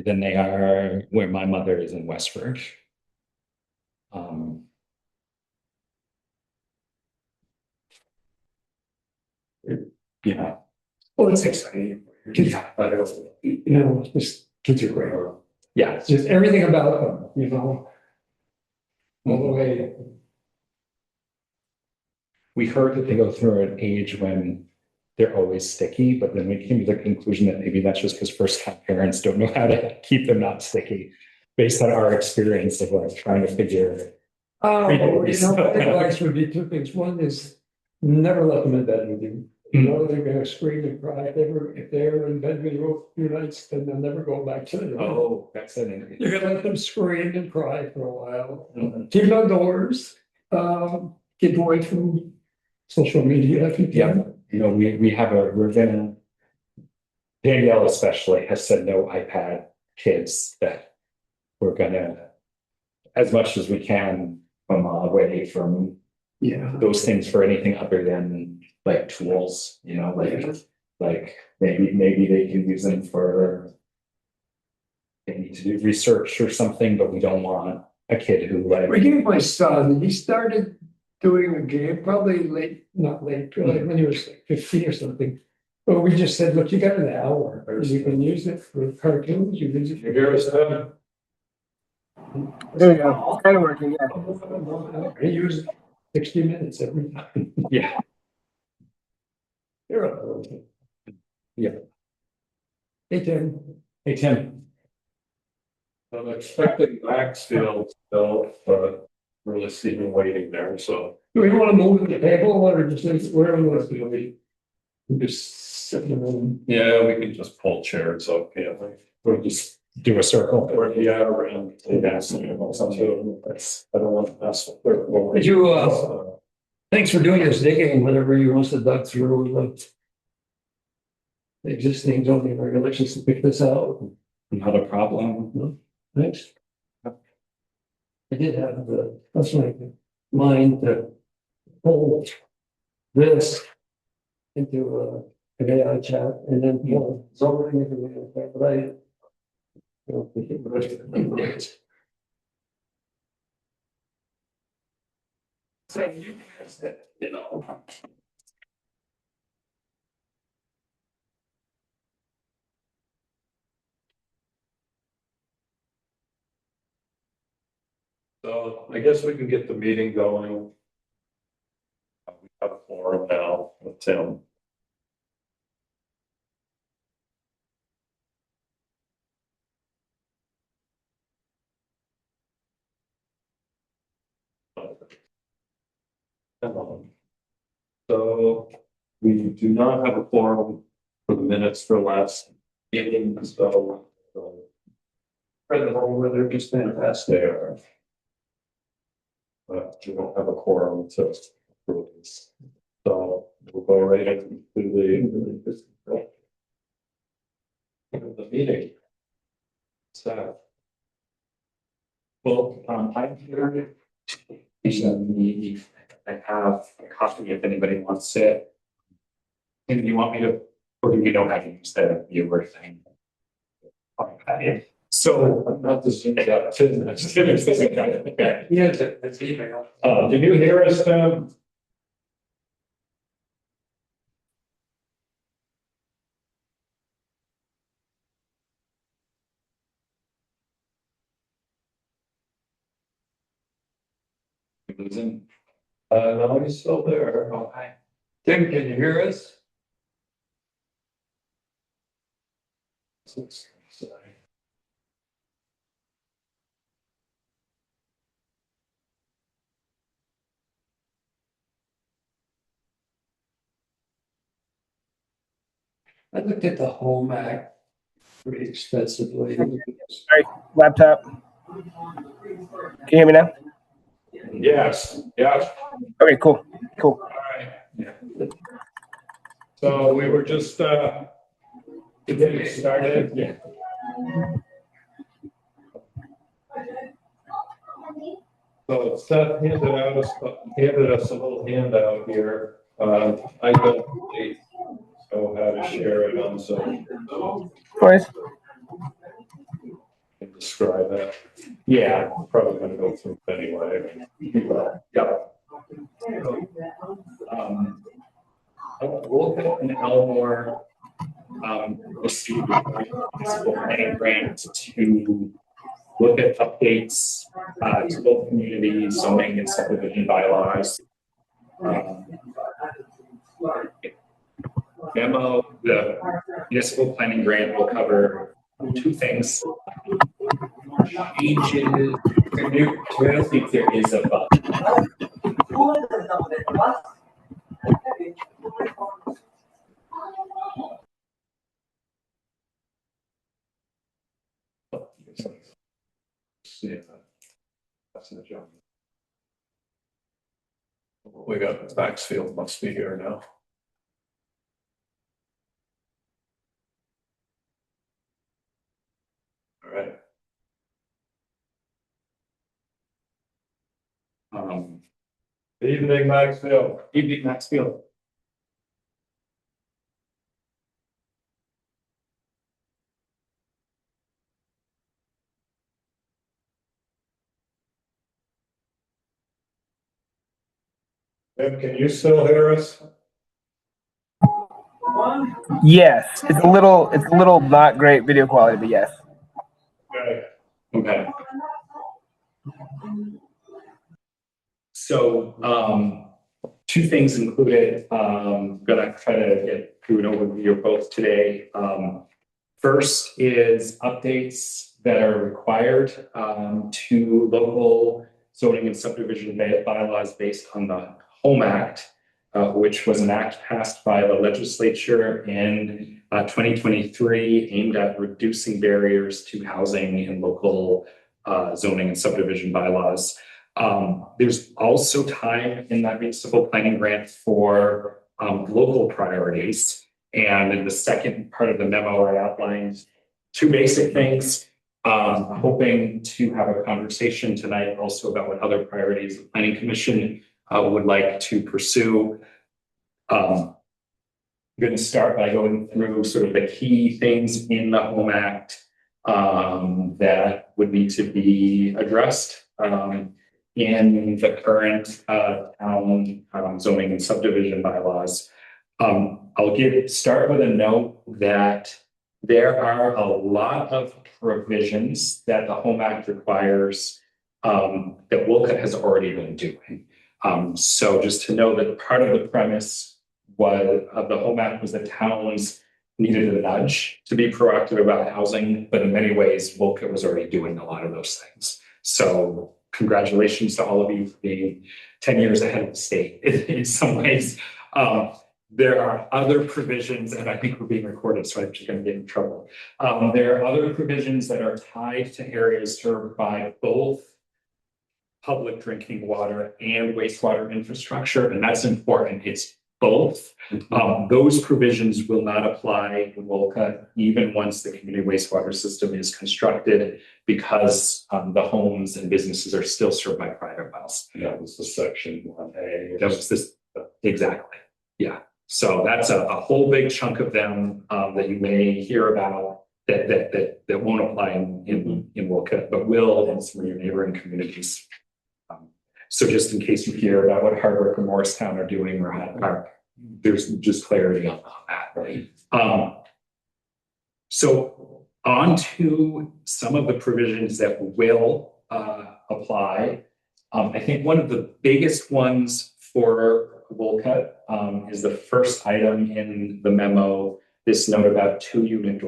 than they are where my mother is in Westford. Yeah, Well, it's exciting. Kids, but just kids are great. yeah, It's just everything about them, all the way. we heard that they go through an age when they're always sticky, but then we came to the conclusion that maybe that's just because first-time parents don't know how to keep them not sticky, based on our experience of like trying to figure. My advice would be two things. One is never let them in bed with you. They're gonna scream and cry. If they're in bed with you a few nights, then they'll never go back to the room. Oh, that's an. You're gonna let them scream and cry for a while. Keep them outdoors. Get away from social media. Yeah, we're gonna. Danielle especially has said no iPad kids, that we're gonna, as much as we can, come away from those things for anything other than like tools, like maybe they can use them for, they need to do research or something, but we don't want a kid who like. We gave my son, he started doing a game, probably not late, when he was like 15 or something. But we just said, look, you got an hour, you can use it for cartoons, you can use it for. There you go. It's kind of working, yeah. He used 60 minutes every time. Yeah. You're up. Yeah. Hey, Tim. Hey, Tim. I'm expecting Maxfield still, but really see him waiting there, so. Do we want to move the table or just where we want to be? Just sit in the room. Yeah, we can just pull chairs up, can't we? We'll just do a circle. Or around. That's, I don't want to mess with their. Did you, thanks for doing this digging, whatever you must have dug through the existing zoning regulations to pick this out. Not a problem. Thanks. I did have that's my mind to pull this into an AI chat and then zoning and everything like that, but I don't think it was. So you know. So I guess we can get the meeting going. We have a forum now with Tim. So we do not have a forum for the minutes for last meeting, so. Spread the whole weather, just fantastic. They are. But we don't have a quorum to approve this. So we'll go right into the meeting. So. Well, I'm here. I have a copy if anybody wants it. And you want me to, or do you know how to use the viewer thing? So I'm not just saying that. Just kidding. Okay. Yeah, that's email. Did you hear us, Tim? Losing. No, he's still there. Oh, hi. Tim, can you hear us? I looked at the home act pretty extensively. Sorry, laptop. Can you hear me now? Yes, yes. Okay, cool. All right. So we were just getting started. Yeah. So Seth handed us a little handout here. I don't know how to share it on Zoom. Of course. describe that. Yeah, Probably gonna go through it anyway. yeah. Wolcott and Elmore received a municipal planning grant to look at updates to both community zoning and subdivision bylaws. Memo, the municipal planning grant will cover two things. Changes, I think there is a Yeah. That's the job. We got Maxfield must be here now. All right. Evening, Maxfield. Evening, Maxfield. Tim, can you still hear us? Yes, it's a little not great video quality, but yes. Okay. Okay. So, two things included. Gonna try to get through an overview of both today. First is updates that are required to local zoning and subdivision bylaws based on the Home Act, which was an act passed by the legislature in 2023 aimed at reducing barriers to housing in local zoning and subdivision bylaws. There's also time in that municipal planning grant for local priorities. And in the second part of the memo, I outlined two basic things. Hoping to have a conversation tonight also about what other priorities the Planning Commission would like to pursue. I'm going to start by going through sort of the key things in the Home Act that would need to be addressed in the current town zoning and subdivision bylaws. I'll start with a note that there are a lot of provisions that the Home Act requires that Wolcott has already been doing. So just to know that part of the premise of the Home Act was that towns needed a nudge to be proactive about housing, but in many ways, Wolcott was already doing a lot of those things. So congratulations to all of you for being 10 years ahead of the state in some ways. There are other provisions, and I think we're being recorded, so I'm just going to get in trouble. There are other provisions that are tied to areas served by both public drinking water and wastewater infrastructure, and that's important. It's both. Those provisions will not apply in Wolcott even once the community wastewater system is constructed, because the homes and businesses are still served by private wells. That was the section 1A. That was this exactly. Yeah. So that's a whole big chunk of them that you may hear about that won't apply in Wolcott, but will in some of your neighboring communities. So just in case you hear about what Hardwick or Morristown are doing, or there's just clarity on that. Right? So on to some of the provisions that will apply. I think one of the biggest ones for Wolcott is the first item in the memo, this note about 2-unit